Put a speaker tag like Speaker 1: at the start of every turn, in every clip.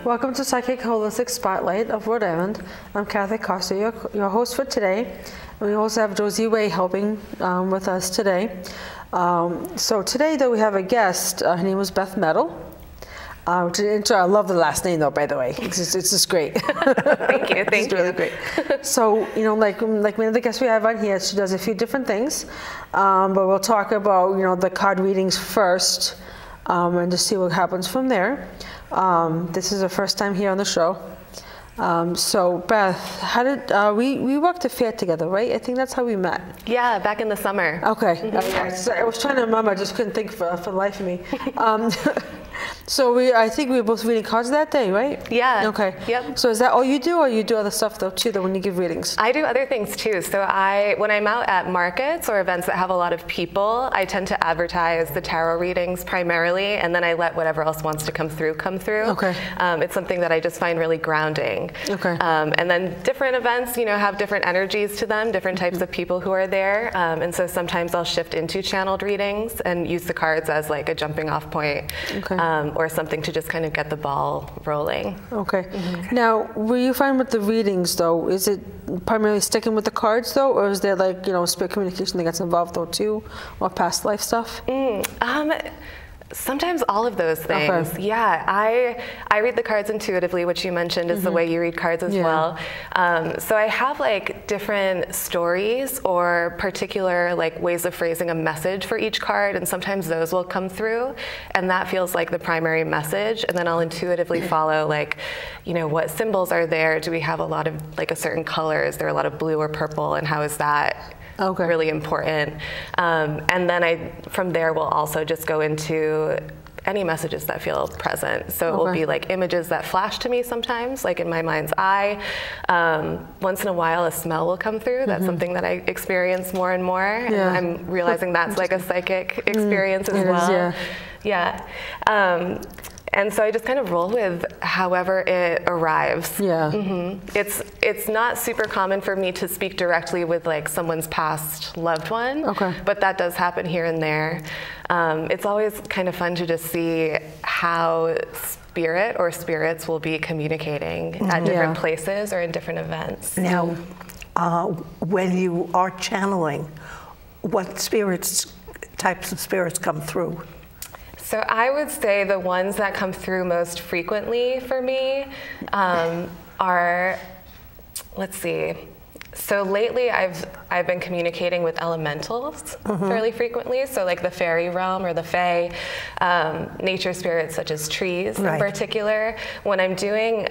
Speaker 1: Welcome to Psychic Holistic Spotlight of Rhode Island. I'm Kathy Costa, your host for today. And we also have Josie Way helping with us today. So today, though, we have a guest. Her name was Beth Metal. I love the last name, though, by the way. It's just great.
Speaker 2: Thank you. Thank you.
Speaker 1: Really great. So, you know, like many of the guests we have on here, she does a few different things. But we'll talk about, you know, the card readings first and just see what happens from there. This is her first time here on the show. So Beth, how did we worked a fair together, right? I think that's how we met.
Speaker 2: Yeah, back in the summer.
Speaker 1: Okay. Okay. So I was trying to remember. I just couldn't think for the life of me. So I think we were both reading cards that day, right?
Speaker 2: Yeah.
Speaker 1: Okay.
Speaker 2: Yep.
Speaker 1: So is that all you do, or you do other stuff though too, when you give readings?
Speaker 2: I do other things too. So when I'm out at markets or events that have a lot of people, I tend to advertise the tarot readings primarily, and then I let whatever else wants to come through.
Speaker 1: Okay.
Speaker 2: It's something that I just find really grounding.
Speaker 1: Okay.
Speaker 2: And then different events, you know, have different energies to them, different types of people who are there. And so sometimes I'll shift into channeled readings and use the cards as like a jumping off point.
Speaker 1: Okay.
Speaker 2: Or something to just kind of get the ball rolling.
Speaker 1: Okay. Now, what you find with the readings, though, is it primarily sticking with the cards, though, or is there, like, you know, spirit communication that gets involved, though, too, or past life stuff?
Speaker 2: Sometimes all of those things.
Speaker 1: Okay.
Speaker 2: Yeah, I read the cards intuitively, which you mentioned is the way you read cards as well. So I have like different stories or particular like ways of phrasing a message for each card, and sometimes those will come through, and that feels like the primary message. And then I'll intuitively follow, like, you know, what symbols are there? Do we have a lot of like a certain color? Is there a lot of blue or purple? And how is that?
Speaker 1: Okay.
Speaker 2: Really important. And then from there we'll also just go into any messages that feel present. So it will be like images that flash to me sometimes, like in my mind's eye. Once in a while a smell will come through. That's something that I experience more and more. And I'm realizing that's like a psychic experience as well. Yeah. And so I just kind of roll with however it arrives.
Speaker 1: Yeah.
Speaker 2: It's not super common for me to speak directly with like someone's past loved one.
Speaker 1: Okay.
Speaker 2: But that does happen here and there. It's always kind of fun to just see how spirit or spirits will be communicating at different places or in different events.
Speaker 3: Now, when you are channeling, what types of spirits come through?
Speaker 2: So I would say the ones that come through most frequently for me are, let's see. So lately I've been communicating with elementals fairly frequently. So like the fairy realm or the fae, nature spirits such as trees in particular. When I'm doing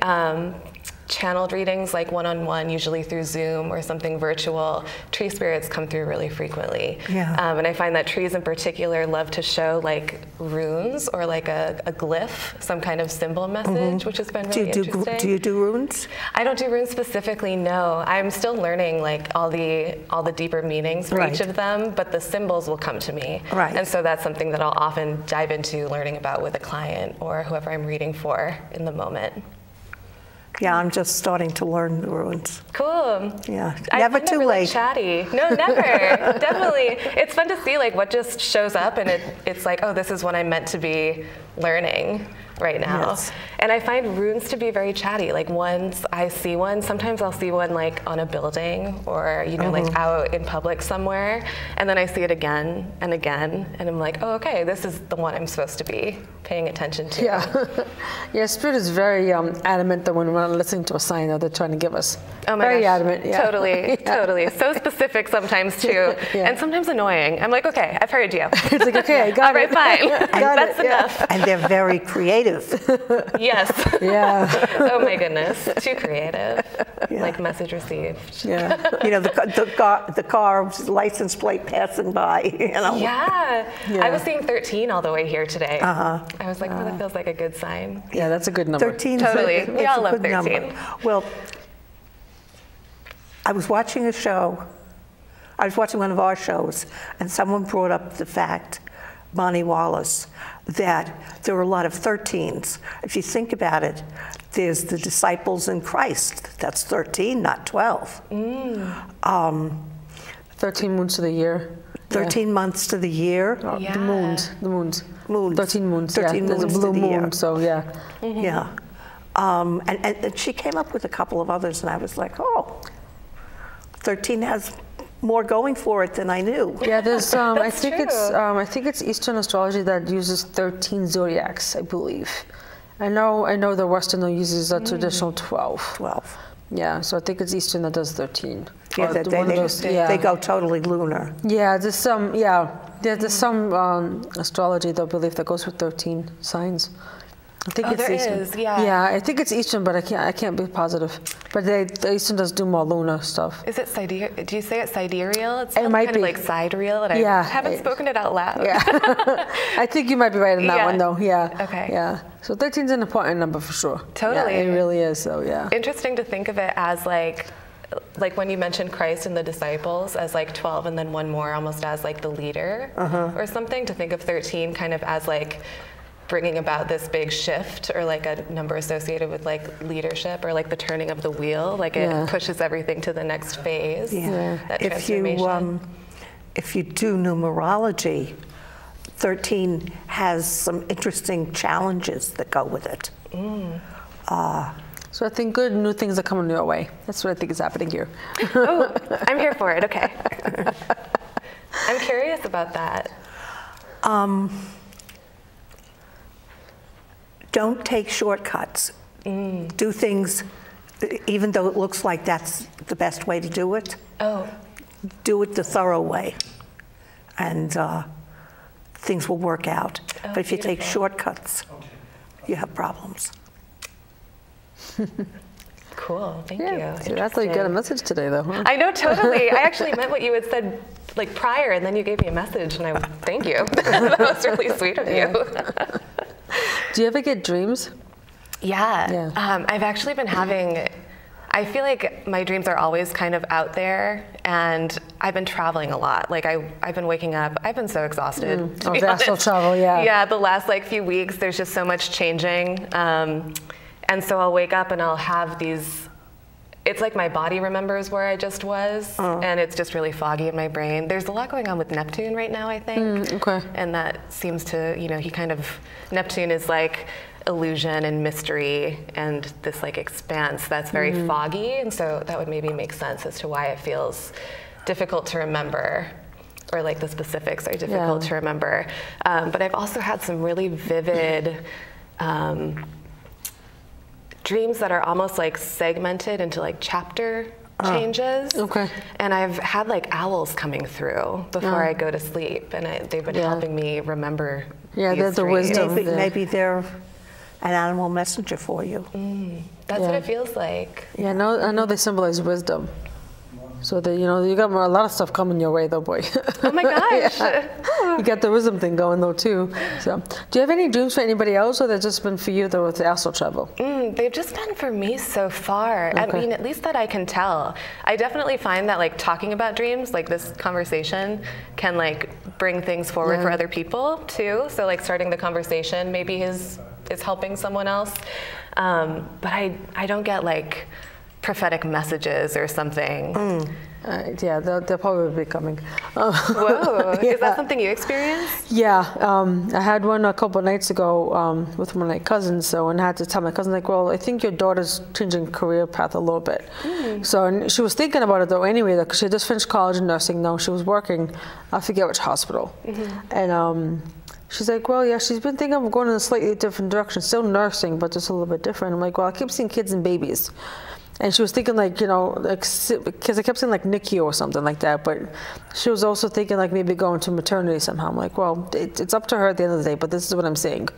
Speaker 2: channeled readings like one-on-one, usually through Zoom or something virtual, tree spirits come through really frequently. And I find that trees in particular love to show like runes or like a glyph, some kind of symbol message, which has been really interesting.
Speaker 3: Do you do runes?
Speaker 2: I don't do runes specifically, no. I'm still learning like all the deeper meanings for each of them, but the symbols will come to me. And so that's something that I'll often dive into learning about with a client or whoever I'm reading for in the moment.
Speaker 3: Yeah, I'm just starting to learn the runes.
Speaker 2: Cool.
Speaker 3: Yeah,
Speaker 2: never
Speaker 3: too
Speaker 2: really
Speaker 3: late.
Speaker 2: Chatty. No, never. Definitely. It's fun to see like what just shows up, and it's like, oh, this is what I'm meant to be learning right now. And I find runes to be very chatty. Like once I see one, sometimes I'll see one like on a building or, you know, like out in public somewhere, and then I see it again and again, and I'm like, oh, okay, this is the one I'm supposed to be paying attention to.
Speaker 1: Yeah, spirit is very adamant that when we're listening to a sign that they're trying to give us.
Speaker 2: Oh my
Speaker 1: very
Speaker 2: gosh.
Speaker 1: Adamant.
Speaker 2: Totally, totally. So specific sometimes too, and sometimes annoying. I'm like, okay, I've heard you.
Speaker 1: It's like, okay, I got it.
Speaker 2: All right, fine. That's enough.
Speaker 3: And they're very creative.
Speaker 2: Yes.
Speaker 1: Yeah.
Speaker 2: Oh my goodness. Too creative. Like message received.
Speaker 1: Yeah.
Speaker 3: You know, the car's license plate passing by, you know.
Speaker 2: Yeah. I was seeing 13 all the way here today. I was like, oh, that feels like a good sign.
Speaker 1: Yeah, that's a good number.
Speaker 3: 13.
Speaker 2: Totally. We all love 13.
Speaker 3: Number. Well, I was watching a show. I was watching one of our shows, and someone brought up the fact, Bonnie Wallace, that there were a lot of 13s. If you think about it, there's the disciples in Christ. That's 13, not 12.
Speaker 1: 13 moons to the year.
Speaker 3: 13 months to the year.
Speaker 1: The moons. 13 moons.
Speaker 3: 13
Speaker 1: There's a
Speaker 3: moons
Speaker 1: blue
Speaker 3: to the
Speaker 1: moon,
Speaker 3: year.
Speaker 1: so yeah.
Speaker 3: Yeah. And she came up with a couple of others, and I was like, oh, 13 has more going for it than I knew.
Speaker 1: Yeah, there's. I think it's Eastern astrology that uses 13 zodiacs, I believe. I know the Western uses a traditional 12.
Speaker 3: 12.
Speaker 1: Yeah, so I think it's Eastern that does 13.
Speaker 3: Yeah, they go totally lunar.
Speaker 1: Yeah, there's some. There's some astrology that I believe that goes with 13 signs. I think it's Eastern. Yeah, I think it's Eastern, but I can't be positive. But the Eastern does do more lunar stuff.
Speaker 2: Is it sidereal? Do you say it's sidereal? It's
Speaker 1: it might
Speaker 2: kind
Speaker 1: be
Speaker 2: of like sidereal, and I haven't spoken it out loud.
Speaker 1: Yeah, I think you might be right on that one, though. Yeah.
Speaker 2: Okay.
Speaker 1: Yeah. So 13 is an important number for sure.
Speaker 2: Totally.
Speaker 1: Yeah, it really is. So yeah.
Speaker 2: Interesting to think of it as like when you mentioned Christ and the disciples as like 12 and then one more almost as like the leader or something, to think of 13 kind of as like bringing about this big shift, or like a number associated with like leadership, or like the turning of the wheel, like it pushes everything to the next phase. That transformation.
Speaker 3: If you do numerology, 13 has some interesting challenges that go with it.
Speaker 1: So I think good new things are coming your way. That's what I think is happening here.
Speaker 2: Oh, I'm here for it. Okay. I'm curious about that.
Speaker 3: Don't take shortcuts. Do things, even though it looks like that's the best way to do it. Do it the thorough way, and things will work out. But if you take shortcuts, you have problems.
Speaker 2: Cool, thank you.
Speaker 1: So that's how you got a message today, though, huh?
Speaker 2: I know, totally. I actually meant what you had said like prior, and then you gave me a message, and I was, thank you. That was really sweet of you.
Speaker 1: Do you ever get dreams?
Speaker 2: Yeah. I've actually been having, I feel like my dreams are always kind of out there, and I've been traveling a lot. Like I've been waking up, I've been so exhausted. To be
Speaker 1: astral
Speaker 2: honest.
Speaker 1: travel, yeah.
Speaker 2: Yeah, the last like few weeks, there's just so much changing. And so I'll wake up and I'll have these, it's like my body remembers where I just was, and it's just really foggy in my brain. There's a lot going on with Neptune right now, I think.
Speaker 1: Okay.
Speaker 2: And that seems to, he kind of, Neptune is like illusion and mystery and this like expanse that's very foggy, and so that would maybe make sense as to why it feels difficult to remember, or like the specifics are difficult to remember. But I've also had some really vivid dreams that are almost like segmented into like chapter changes.
Speaker 1: Okay.
Speaker 2: And I've had like owls coming through before I go to sleep, and they've been helping me remember. Yeah,
Speaker 1: there's the wisdom.
Speaker 3: Maybe they're an animal messenger for you.
Speaker 2: That's what it feels like.
Speaker 1: Yeah, I know they symbolize wisdom. So that you got a lot of stuff coming your way, though, boy.
Speaker 2: Oh my gosh.
Speaker 1: You got the wisdom thing going though too. So, do you have any dreams for anybody else, or they've just been for you though with the astral travel?
Speaker 2: They've just been for me so far.
Speaker 1: Okay.
Speaker 2: I mean, at least that I can tell. I definitely find that like talking about dreams, like this conversation, can like bring things forward for other people too. So like starting the conversation maybe is helping someone else. But I don't get like prophetic messages or something.
Speaker 1: Yeah, they'll probably be coming.
Speaker 2: Whoa, is that something you experienced?
Speaker 1: Yeah, I had one a couple of nights ago with one of my cousins. So, and I had to tell my cousin, like, well, I think your daughter's changing career path a little bit. So, and she was thinking about it though anyway, because she had just finished college in nursing. Now she was working, I forget which hospital, and she's like, well, yeah, she's been thinking of going in a slightly different direction, still nursing, but just a little bit different. I'm like, well, I keep seeing kids and babies. And she was thinking like, because I kept saying like NICU or something like that, but she was also thinking like maybe going to maternity somehow. I'm like, well, it's up to her at the end of the day, but this is what I'm saying.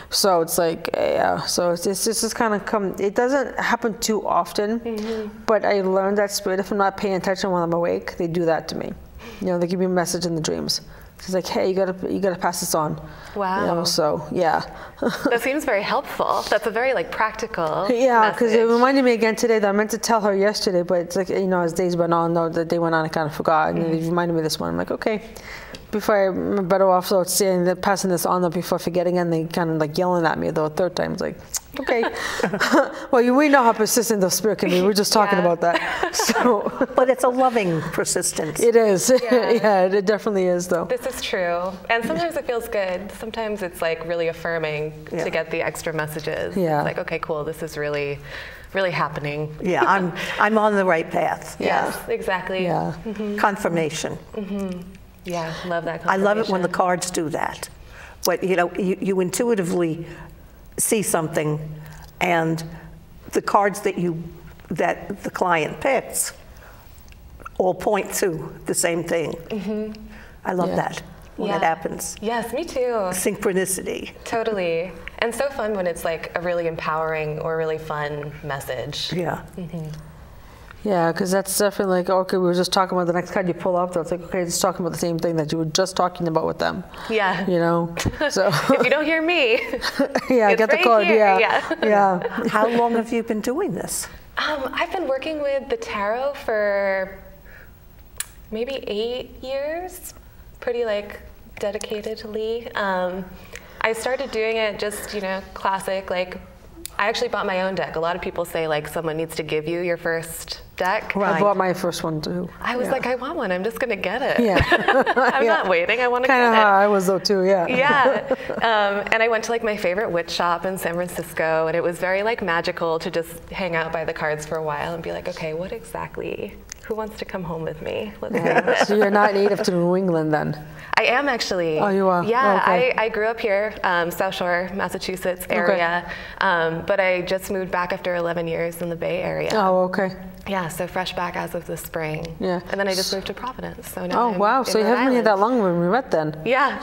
Speaker 1: So it's like, yeah, so it's just kind of it doesn't happen too often, but I learned that spirit, if I'm not paying attention when I'm awake, they do that to me. They give me a message in the dreams. She's like, hey, you gotta pass this on.
Speaker 2: Wow.
Speaker 1: So yeah.
Speaker 2: That seems very helpful. That's a very like practical.
Speaker 1: Yeah, because it reminded me again today that I meant to tell her yesterday, but it's like, as days went on, though, the day went on, I kind of forgot, and it reminded me of this one. I'm like, okay, I'm better off though passing this on though before forgetting, and they kind of like yelling at me though a third time. It's like, Okay. Well, we know how persistent the spirit can be. We're just talking about that. So,
Speaker 3: But it's a loving persistence.
Speaker 1: it is. Yeah, it definitely is, though.
Speaker 2: This is true. And sometimes it feels good. Sometimes it's like really affirming to get the extra messages.
Speaker 1: Yeah.
Speaker 2: It's like, okay, cool, this is really happening.
Speaker 3: Yeah, I'm on the right path.
Speaker 2: Yes, exactly.
Speaker 1: Yeah.
Speaker 3: Confirmation.
Speaker 2: Yeah, love that
Speaker 3: I love it when the
Speaker 2: confirmation.
Speaker 3: cards do that. But you intuitively see something, and the cards that the client picks all point to the same thing. I love that when it happens.
Speaker 2: Yes, me too.
Speaker 3: Synchronicity.
Speaker 2: Totally. And so fun when it's like a really empowering or really fun message.
Speaker 3: Yeah.
Speaker 1: Yeah, because that's definitely like, okay, we were just talking about the next card you pull up. That's like, okay, it's talking about the same thing that you were just talking about with them.
Speaker 2: Yeah.
Speaker 1: You know? So,
Speaker 2: If you don't hear me,
Speaker 1: yeah,
Speaker 2: it's
Speaker 1: get the
Speaker 2: right
Speaker 1: card.
Speaker 2: here.
Speaker 1: Yeah. Yeah.
Speaker 3: How long have you been doing this?
Speaker 2: I've been working with the tarot for maybe 8 years, pretty like dedicatedly. I started doing it just, classic, like, I actually bought my own deck. A lot of people say like someone needs to give you your first deck.
Speaker 1: I bought my first one too.
Speaker 2: I was like, I want one. I'm just gonna get it.
Speaker 1: Yeah.
Speaker 2: I'm not waiting. I want to get
Speaker 1: Kind of
Speaker 2: it.
Speaker 1: how I was though too. Yeah.
Speaker 2: Yeah. And I went to like my favorite witch shop in San Francisco, and it was very like magical to just hang out by the cards for a while and be like, okay, what exactly? Who wants to come home with me? Let's do this.
Speaker 1: So you're not native to New England then?
Speaker 2: I am actually.
Speaker 1: Oh, you are?
Speaker 2: Yeah,
Speaker 1: Okay.
Speaker 2: I grew up here, South Shore, Massachusetts area, but I just moved back after 11 years in the Bay Area.
Speaker 1: Oh, okay.
Speaker 2: Yeah, so fresh back as of this spring.
Speaker 1: Yeah.
Speaker 2: And then I just moved to Providence. So now
Speaker 1: Oh,
Speaker 2: I'm
Speaker 1: wow.
Speaker 2: in
Speaker 1: So you
Speaker 2: Rhode
Speaker 1: haven't been here
Speaker 2: Island.
Speaker 1: that long when we met then?
Speaker 2: Yeah.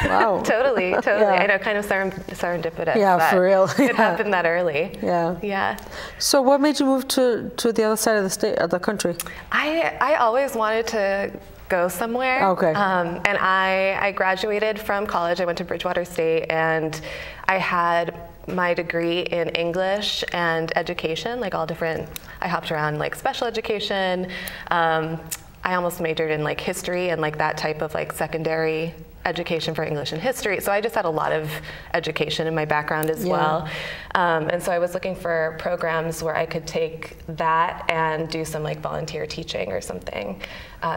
Speaker 1: Wow.
Speaker 2: Totally.
Speaker 1: Yeah.
Speaker 2: I know, kind of serendipitous.
Speaker 1: Yeah,
Speaker 2: that
Speaker 1: for real.
Speaker 2: It
Speaker 1: Yeah.
Speaker 2: happened that early.
Speaker 1: Yeah.
Speaker 2: Yeah.
Speaker 1: So what made you move to the other side of the state, of the country?
Speaker 2: I always wanted to go somewhere.
Speaker 1: Okay.
Speaker 2: And I graduated from college. I went to Bridgewater State, and I had my degree in English and education, like all different. I hopped around like special education. I almost majored in like history and like that type of like secondary education for English and history. So I just had a lot of education in my background as well. And so I was looking for programs where I could take that and do some like volunteer teaching or something.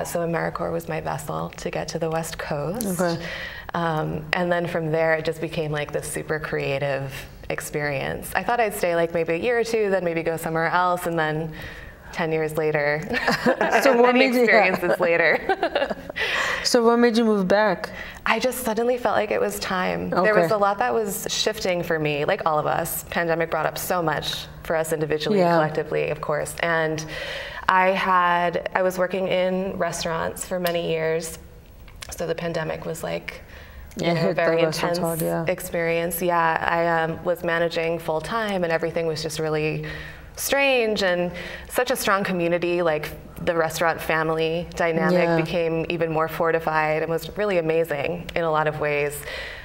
Speaker 2: So AmeriCorps was my vessel to get to the West Coast.
Speaker 1: Okay.
Speaker 2: And then from there, it just became like this super creative experience. I thought I'd stay like maybe a year or two, then maybe go somewhere else, and then 10 years later,
Speaker 1: So
Speaker 2: and
Speaker 1: what
Speaker 2: many
Speaker 1: made you-
Speaker 2: experiences later.
Speaker 1: So what made you move back?
Speaker 2: I just suddenly felt like it was time. There was
Speaker 1: Okay.
Speaker 2: a lot that was shifting for me, like all of us. Pandemic brought up so much for us individually and
Speaker 1: Yeah.
Speaker 2: collectively, of course. And I was working in restaurants for many years. So the pandemic was like,
Speaker 1: Yeah,
Speaker 2: a
Speaker 1: hit the
Speaker 2: very
Speaker 1: restaurants
Speaker 2: intense
Speaker 1: hard, yeah.
Speaker 2: experience. Yeah, I was managing full time, and everything was just really strange, and such a strong community, like the restaurant family dynamic
Speaker 1: Yeah.
Speaker 2: became even more fortified and was really amazing in a lot of ways.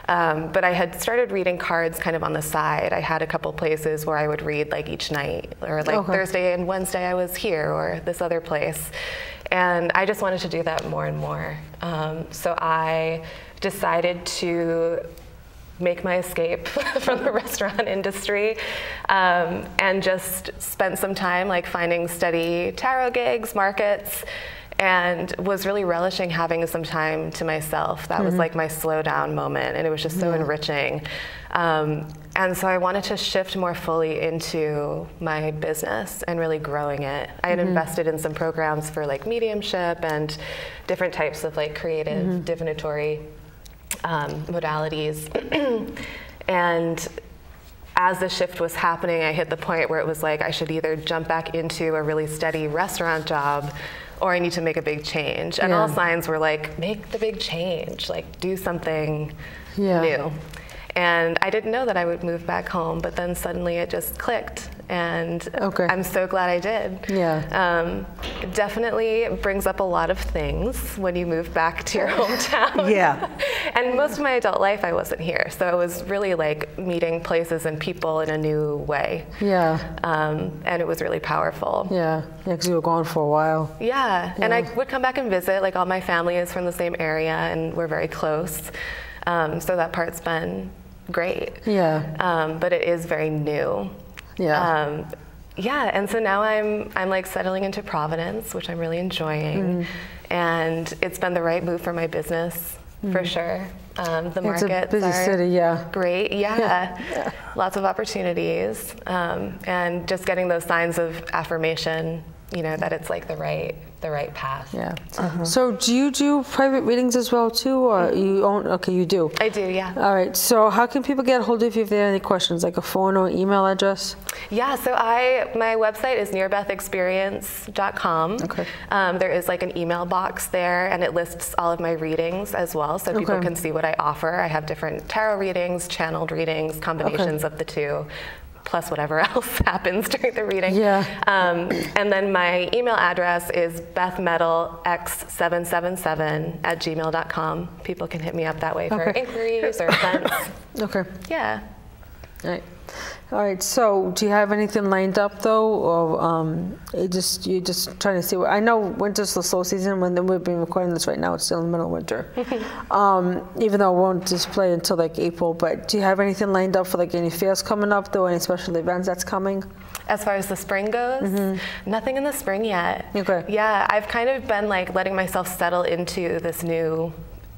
Speaker 2: But I had started reading cards kind of on the side. I had a couple places where I would read like each night, or like
Speaker 1: Okay.
Speaker 2: Thursday and Wednesday I was here, or this other place. And I just wanted to do that more and more. So I decided to make my escape from the restaurant industry, and just spent some time like finding steady tarot gigs, markets, and was really relishing having some time to myself. That was like my slow down moment, and it was just so enriching. And so I wanted to shift more fully into my business and really growing it. I had invested in some programs for like mediumship and different types of like creative divinatory modalities. And as the shift was happening, I hit the point where it was like I should either jump back into a really steady restaurant job, or I need to make a big change. And all signs were like, make the big change, like do something new. And I didn't know that I would move back home, but then suddenly it just clicked, and I'm so glad I did. It definitely brings up a lot of things when you move back to your hometown. And most of my adult life I wasn't here, so it was really like meeting places and people in a new way. And it was really powerful.
Speaker 1: Because you were gone for a while.
Speaker 2: And I would come back and visit. Like all my family is from the same area, and we're very close. So that part's been great.
Speaker 1: Yeah.
Speaker 2: But it is very new.
Speaker 1: Yeah.
Speaker 2: Yeah, and so now I'm like settling into Providence, which I'm really enjoying, and it's been the right move for my business for sure. The markets
Speaker 1: it's a busy city, yeah.
Speaker 2: Great, yeah. Lots of opportunities, and just getting those signs of affirmation, you know, that it's like the right path.
Speaker 1: Yeah. So do you do private readings as well too, or you own? Okay, you do.
Speaker 2: I do, yeah.
Speaker 1: All right. So how can people get a hold of you if they have any questions, like a phone or email address?
Speaker 2: Yeah. So my website is nearbethexperience.com.
Speaker 1: Okay.
Speaker 2: There is like an email box there, and it lists all of my readings as well, so people can see what I offer. I have different tarot readings, channeled readings, combinations of the two, plus whatever else happens during the reading.
Speaker 1: Yeah.
Speaker 2: And then my email address is bethmetalx777@gmail.com. People can hit me up that way for inquiries or events.
Speaker 1: Okay.
Speaker 2: Yeah.
Speaker 1: All right. All right. So do you have anything lined up though, or you're just trying to see what? I know winter's the slow season. When we've been recording this right now, it's still in the middle of winter. Even though it won't display until like April. But do you have anything lined up for like any fairs coming up though? Any special events that's coming?
Speaker 2: As far as the spring goes, nothing in the spring yet.
Speaker 1: Okay.
Speaker 2: Yeah, I've kind of been like letting myself settle into this new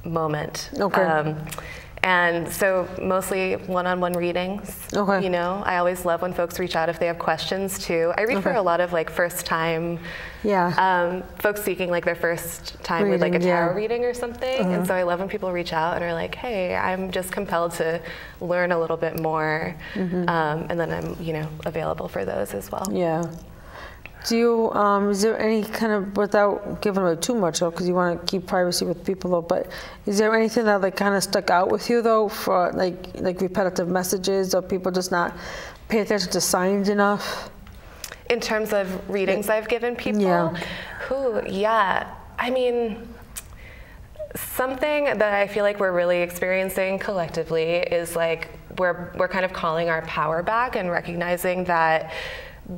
Speaker 2: moment.
Speaker 1: Okay.
Speaker 2: And so mostly one-on-one readings.
Speaker 1: Okay.
Speaker 2: You know, I always love when folks reach out if they have questions too. I read for a lot of like first-time folks seeking like their first time with like a tarot reading or something. And so I love when people reach out and are like, hey, I'm just compelled to learn a little bit more. And then I'm, you know, available for those as well.
Speaker 1: Yeah. Do you, is there any kind of, without giving away too much though, because you want to keep privacy with people though, but is there anything that like kind of stuck out with you though, for like repetitive messages, or people just not pay attention to signs enough?
Speaker 2: In terms of readings I've given people?
Speaker 1: Yeah.
Speaker 2: I mean, something that I feel like we're really experiencing collectively is like, we're kind of calling our power back and recognizing that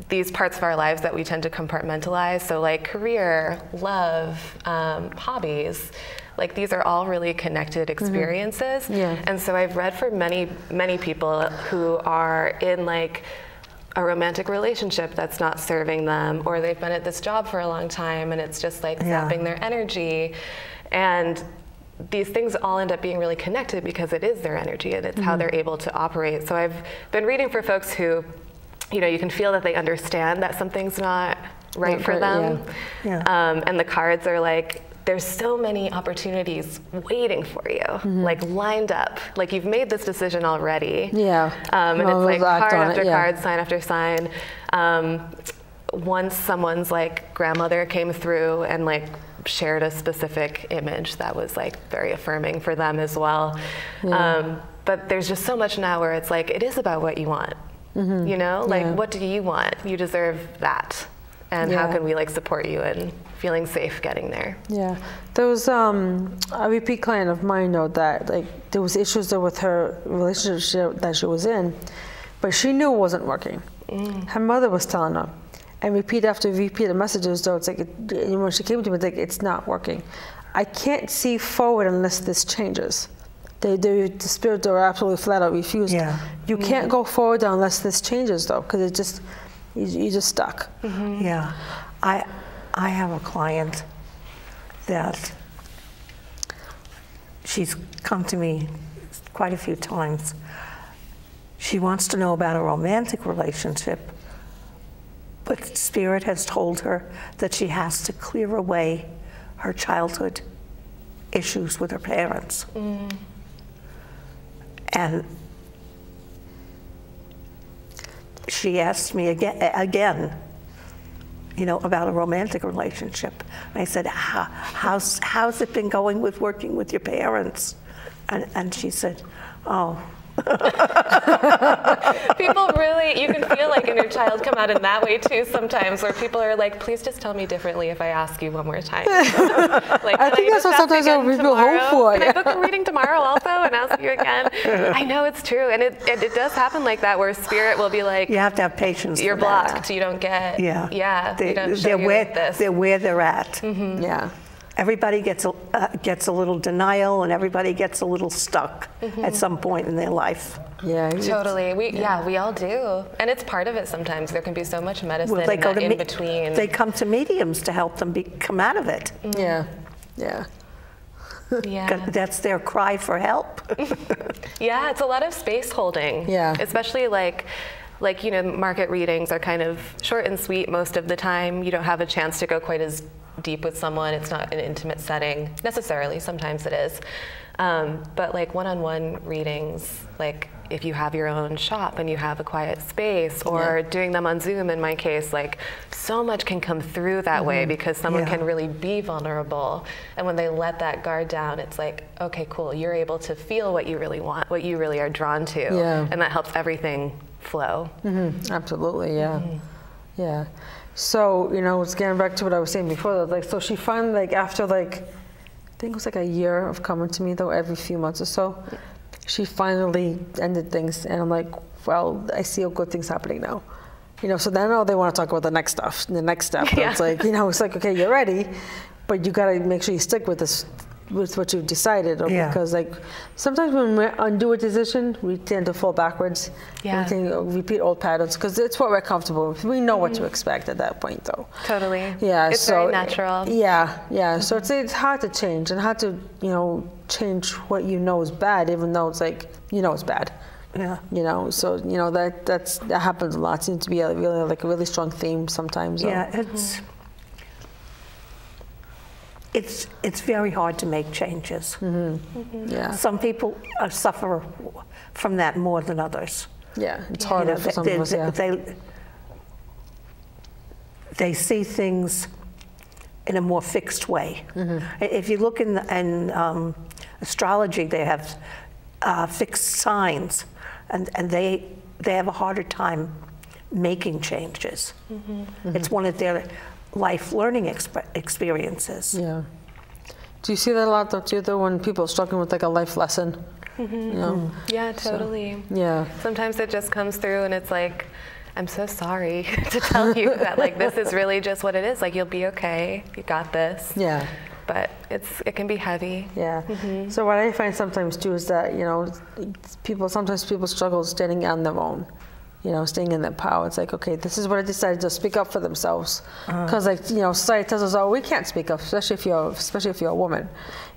Speaker 2: these parts of our lives that we tend to compartmentalize, so like career, love, hobbies, like these are all really connected experiences. And so I've read for many people who are in like a romantic relationship that's not serving them, or they've been at this job for a long time and it's just like sapping their energy. And these things all end up being really connected because it is their energy and it's how they're able to operate. So I've been reading for folks who, you know, you can feel that they understand that something's not right for them. And the cards are like, there's so many opportunities waiting for you, like lined up. Like you've made this decision already. And it's like card after card, sign after sign. Once someone's like grandmother came through and like shared a specific image that was like very affirming for them as well. But there's just so much now where it's like, it is about what you want. You know, like what do you want? You deserve that. And how can we like support you in feeling safe getting there?
Speaker 1: Yeah, there was a repeat client of mine though that like there was issues there with her relationship that she was in, but she knew it wasn't working. Her mother was telling her, and repeat after repeat of messages though, it's like when she came to me, it's like, it's not working. I can't see forward unless this changes. The spirit are absolutely flat out refused. You can't go forward unless this changes though, because it just, you're just stuck.
Speaker 3: Yeah, I have a client that she's come to me quite a few times. She wants to know about a romantic relationship, but Spirit has told her that she has to clear away her childhood issues with her parents. And she asked me again, you know, about a romantic relationship. And I said, how's it been going with working with your parents? And she said, oh.
Speaker 2: People really, you can feel like inner child come out in that way too sometimes, where people are like, please just tell me differently if I ask you one more time. Like,
Speaker 1: I think that's what sometimes people hope for.
Speaker 2: Can I book a reading tomorrow also and ask you again? I know it's true, and it does happen like that, where Spirit will be like,
Speaker 3: you have to have patience.
Speaker 2: You're blocked. You don't get. You don't show you this.
Speaker 3: They're where they're at.
Speaker 1: Yeah.
Speaker 3: everybody gets a little denial, and everybody gets a little stuck at some point in their life.
Speaker 1: Yeah,
Speaker 2: Totally. We all do, and it's part of it. Sometimes there can be so much medicine
Speaker 3: Well, they go to
Speaker 2: in between.
Speaker 3: They come to mediums to help them come out of it.
Speaker 1: Yeah, yeah.
Speaker 2: Yeah.
Speaker 3: That's their cry for help.
Speaker 2: Yeah, it's a lot of space holding.
Speaker 1: Yeah.
Speaker 2: Especially like you know, market readings are kind of short and sweet most of the time. You don't have a chance to go quite as deep with someone. It's not an intimate setting necessarily. Sometimes it is. But like one-on-one readings, like if you have your own shop and you have a quiet space, or doing them on Zoom in my case, like so much can come through that way because someone can really be vulnerable. And when they let that guard down, it's like, okay, cool, you're able to feel what you really want, what you really are drawn to.
Speaker 1: Yeah.
Speaker 2: And that helps everything flow.
Speaker 1: Absolutely, yeah. Yeah. So, you know, it's getting back to what I was saying before, like, so she finally, like, after, like, I think it was like a year of coming to me, though, every few months or so, she finally ended things, and I'm like, well, I see good things happening now. You know, so then they want to talk about the next stuff, the next step.
Speaker 2: Yeah.
Speaker 1: It's like, you know, it's like, okay, you're ready, but you got to make sure you stick with this, with what you've decided, or because like sometimes when we undo a decision, we tend to fall backwards.
Speaker 2: Yeah.
Speaker 1: We tend to repeat old patterns because it's what we're comfortable with. We know what to expect at that point, though.
Speaker 2: Totally.
Speaker 1: Yeah.
Speaker 2: It's
Speaker 1: so
Speaker 2: very natural.
Speaker 1: Yeah, yeah. So it's hard to change, and hard to, you know, change what you know is bad, even though it's like, you know, it's bad.
Speaker 3: Yeah.
Speaker 1: You know, so you know that happens a lot. Seems to be a really strong theme sometimes.
Speaker 3: Yeah, it's very hard to make changes.
Speaker 1: Yeah.
Speaker 3: Some people suffer from that more than others.
Speaker 1: Yeah, it's harder for some of us. Yeah.
Speaker 3: They see things in a more fixed way. If you look in astrology, they have fixed signs, and they have a harder time making changes. It's one of their life learning experiences.
Speaker 1: Yeah. Do you see that a lot though too, though, when people are struggling with like a life lesson? You know?
Speaker 2: Yeah, totally.
Speaker 1: So, yeah.
Speaker 2: Sometimes it just comes through and it's like, I'm so sorry to tell you that like this is really just what it is. Like, you'll be okay. You got this.
Speaker 1: Yeah.
Speaker 2: But it can be heavy.
Speaker 1: Yeah. So what I find sometimes too is that, you know, sometimes people struggle standing on their own. You know, staying in their power. It's like, okay, this is what I decided to speak up for themselves. Because, like, you know, society tells us, oh, we can't speak up, especially if you're a woman.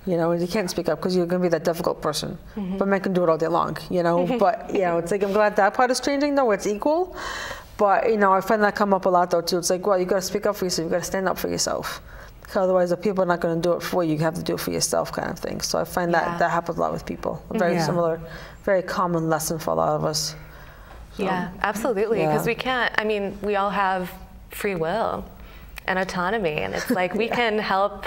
Speaker 1: You know, you can't speak up because you're going to be that difficult person. But men can do it all day long, you know. But, you know, it's like, I'm glad that part is changing, though, where it's equal. But, you know, I find that come up a lot, though, too. It's like, well, you got to speak up for yourself. You got to stand up for yourself. Because otherwise, the people are not going to do it for you. You have to do it for yourself, kind of thing. So I find that happens a lot with people. A very similar, very common lesson for a lot of us.
Speaker 2: Yeah, absolutely. Because we can't, I mean, we all have free will and autonomy, and it's like we can help.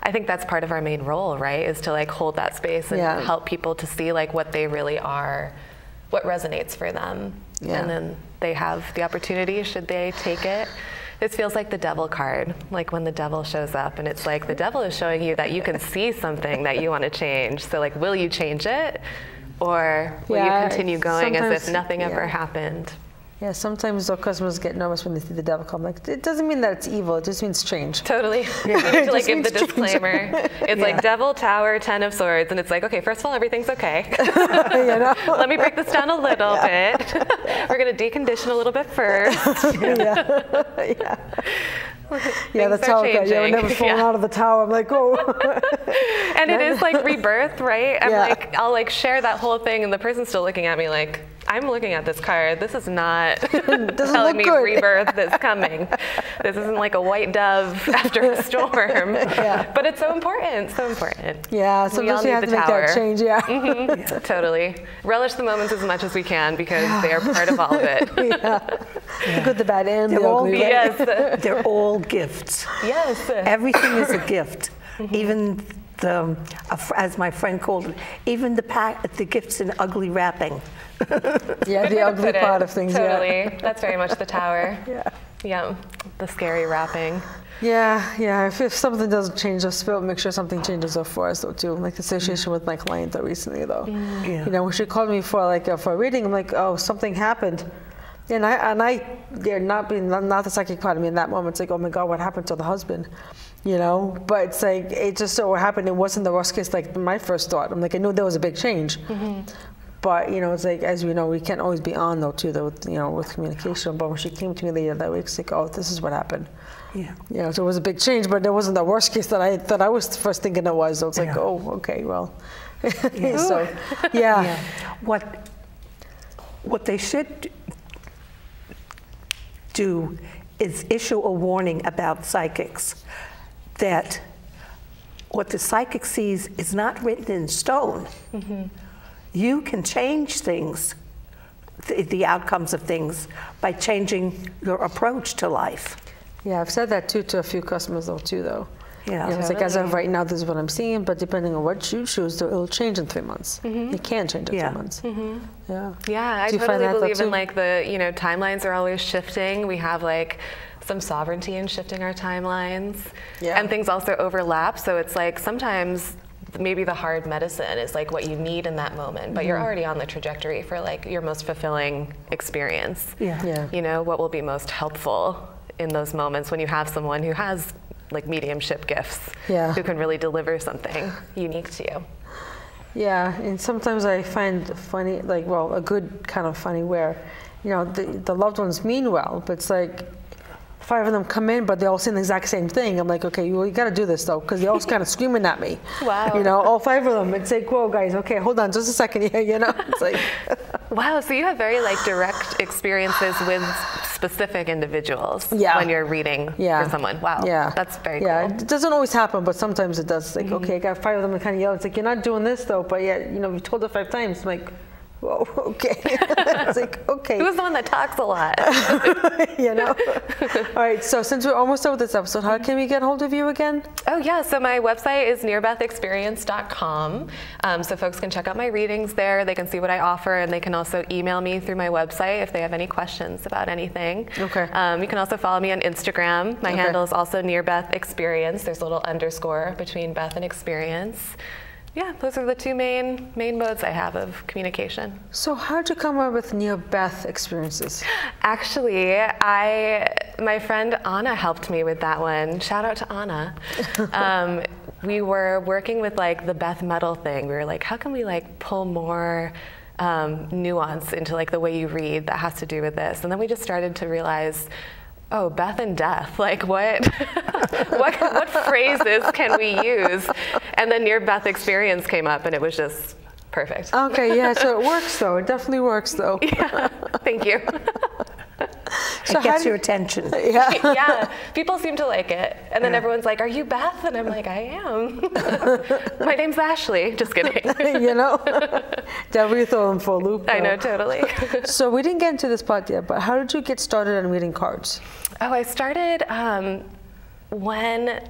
Speaker 2: I think that's part of our main role, right? Is to like hold that space and help people to see like what they really are, what resonates for them. And then they have the opportunity, should they take it. This feels like the devil card, like when the devil shows up and it's like the devil is showing you that you can see something that you want to change. So like, will you change it? Or will you continue going as if nothing ever happened? Yeah, sometimes our customers get nervous when they see the devil come. Like, it doesn't mean that it's evil, it just means change. Totally. To like give the disclaimer. It's like devil, tower, 10 of swords, and it's like, okay, first of all, everything's okay. You know? Let me break this down a little bit. We're gonna decondition a little bit first. Yeah, the tower card. Yeah, we're never falling out of the tower. I'm like, oh. And it is like rebirth, right? I'm like, I'll like share that whole thing, and the person's still looking at me like, I'm looking at this card. This is not telling me rebirth is coming. This isn't like a white dove after a storm. But it's so important, so important. Yeah, sometimes you have to make that change, Totally. Relish the moments as much as we can because they are part of all of it. The good, the bad, and the ugly. Yes. They're all gifts. Yes. Everything is a gift. Even the, as my friend called it, even the gifts in ugly wrapping. The ugly part of things. Totally. That's very much the tower. Yeah. The scary wrapping. Yeah. If something doesn't change, just make sure something changes for us though too. Like the situation with my client recently though. You know, when she called me for a reading, I'm like, oh, something happened.
Speaker 1: And they're not the psychic part of me in that moment. It's like, oh my God, what happened to the husband? You know, but it's like, it just so happened it wasn't the worst case like my first thought. I'm like, I knew there was a big change. But, you know, it's like, as we know, we can't always be on, though, too, though, you know, with communication. But when she came to me later that week, it's like, oh, this is what happened. Yeah. You know, so it was a big change, but it wasn't the worst case that I was first thinking it was. So it's like, oh, okay, well. So, yeah.
Speaker 3: What they should do is issue a warning about psychics that what the psychic sees is not written in stone. You can change things, the outcomes of things, by changing your approach to life.
Speaker 1: Yeah, I've said that too to a few customers though,
Speaker 3: Yeah,
Speaker 1: you know, it's like, as of right now, this is what I'm seeing, but depending on what you choose, it'll change in 3 months. It can change in 3 months. Yeah.
Speaker 2: Yeah, I totally believe in like the, you know, timelines are always shifting. We have like some sovereignty in shifting our timelines, and things also overlap. So it's like sometimes maybe the hard medicine is like what you need in that moment, but you're already on the trajectory for like your most fulfilling experience. You know, what will be most helpful in those moments when you have someone who has like mediumship gifts, who can really deliver something unique to you.
Speaker 1: Yeah, and sometimes I find funny, like, well, a good kind of funny where, you know, the loved ones mean well, but it's like 5 of them come in, but they all say the exact same thing. I'm like, okay, you got to do this though, because they're all kind of screaming at me.
Speaker 2: Wow.
Speaker 1: You know, all 5 of them. It's like, whoa, guys, okay, hold on just a second here, you know? It's like.
Speaker 2: Wow, so you have very like direct experiences with specific individuals when you're reading for someone. Wow, that's very cool.
Speaker 1: Yeah, it doesn't always happen, but sometimes it does. It's like, okay, I got 5 of them and kind of yell. It's like, you're not doing this though, but yet, you know, you told it 5 times. I'm like, whoa, okay. It's like, okay.
Speaker 2: Who's the one that talks a lot?
Speaker 1: You know? All right, so since we're almost done with this episode, how can we get hold of you again?
Speaker 2: Oh yeah, so my website is nearbethexperience.com. So folks can check out my readings there. They can see what I offer, and they can also email me through my website if they have any questions about anything.
Speaker 1: Okay.
Speaker 2: You can also follow me on Instagram. My handle is also nearbethexperience. There's a little underscore between Beth and experience. Yeah, those are the 2 main modes I have of communication.
Speaker 1: So how did you come up with near Beth experiences?
Speaker 2: Actually, my friend Anna helped me with that one. Shout out to Anna. We were working with like the Beth metal thing. We were like, how can we like pull more nuance into like the way you read that has to do with this? And then we just started to realize, oh, Beth and death, like what phrases can we use? And then near Beth experience came up, and it was just perfect.
Speaker 1: Okay, yeah, so it works though. It definitely works though.
Speaker 2: Yeah, thank you.
Speaker 3: So it gets your attention.
Speaker 2: Yeah, people seem to like it. And then everyone's like, are you Beth? And I'm like, I am. My name's Ashley. Just kidding.
Speaker 1: You know? Definitely throw them for a loop. Though.
Speaker 2: I know, totally.
Speaker 1: So we didn't get into this part yet, but how did you get started on reading cards?
Speaker 2: Oh, I started when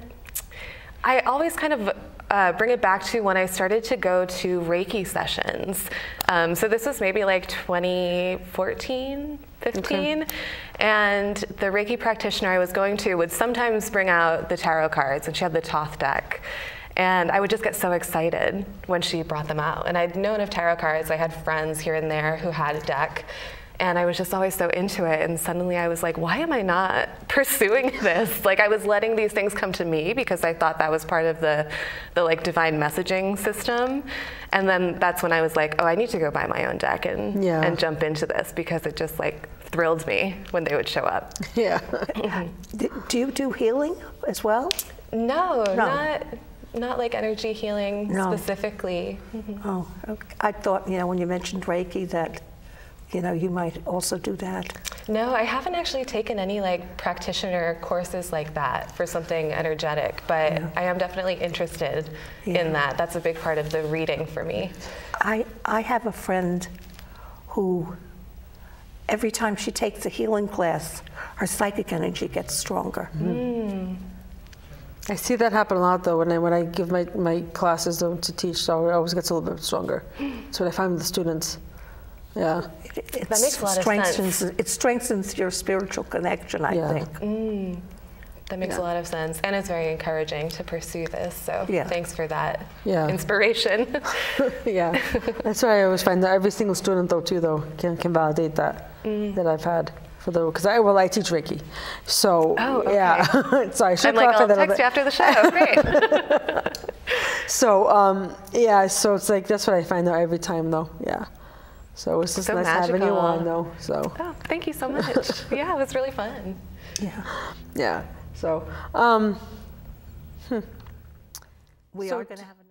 Speaker 2: I always kind of bring it back to when I started to go to Reiki sessions. So this was maybe like 2014, 15. And the Reiki practitioner I was going to would sometimes bring out the tarot cards, and she had the Thoth deck. And I would just get so excited when she brought them out. And I'd known of tarot cards. I had friends here and there who had a deck. And I was just always so into it. And suddenly I was like, why am I not pursuing this? Like, I was letting these things come to me because I thought that was part of the like divine messaging system. And then that's when I was like, oh, I need to go buy my own deck and jump into this, because it just like thrilled me when they would show up.
Speaker 1: Yeah.
Speaker 3: Do you do healing as well?
Speaker 2: No. Not like energy healing specifically.
Speaker 3: Oh, okay. I thought, you know, when you mentioned Reiki that, you know, you might also do that.
Speaker 2: No, I haven't actually taken any like practitioner courses like that for something energetic, but I am definitely interested in that. That's a big part of the reading for me.
Speaker 3: I have a friend who, every time she takes a healing class, her psychic energy gets stronger.
Speaker 1: I see that happen a lot though when I give my classes though, to teach, so it always gets a little bit stronger. That's what I find with the students. Yeah.
Speaker 2: That makes a lot of sense.
Speaker 3: It strengthens your spiritual connection, I think.
Speaker 2: That makes a lot of sense. And it's very encouraging to pursue this. So thanks for that inspiration.
Speaker 1: Yeah. That's why I always find that every single student though can validate that. that I've had for the, because I teach Reiki. So,
Speaker 2: okay.
Speaker 1: yeah. So I should
Speaker 2: I'm like,
Speaker 1: clarify
Speaker 2: I'll
Speaker 1: that a
Speaker 2: text
Speaker 1: bit.
Speaker 2: you after the show. Great.
Speaker 1: So, yeah, so it's like, that's what I find out every time, though. Yeah. So it's just
Speaker 2: So
Speaker 1: nice having you
Speaker 2: magical.
Speaker 1: on, though. So,
Speaker 2: Oh, thank you so much. Yeah, it was really fun.
Speaker 3: Yeah.
Speaker 1: yeah. So,
Speaker 3: We
Speaker 1: So
Speaker 3: are going to have another.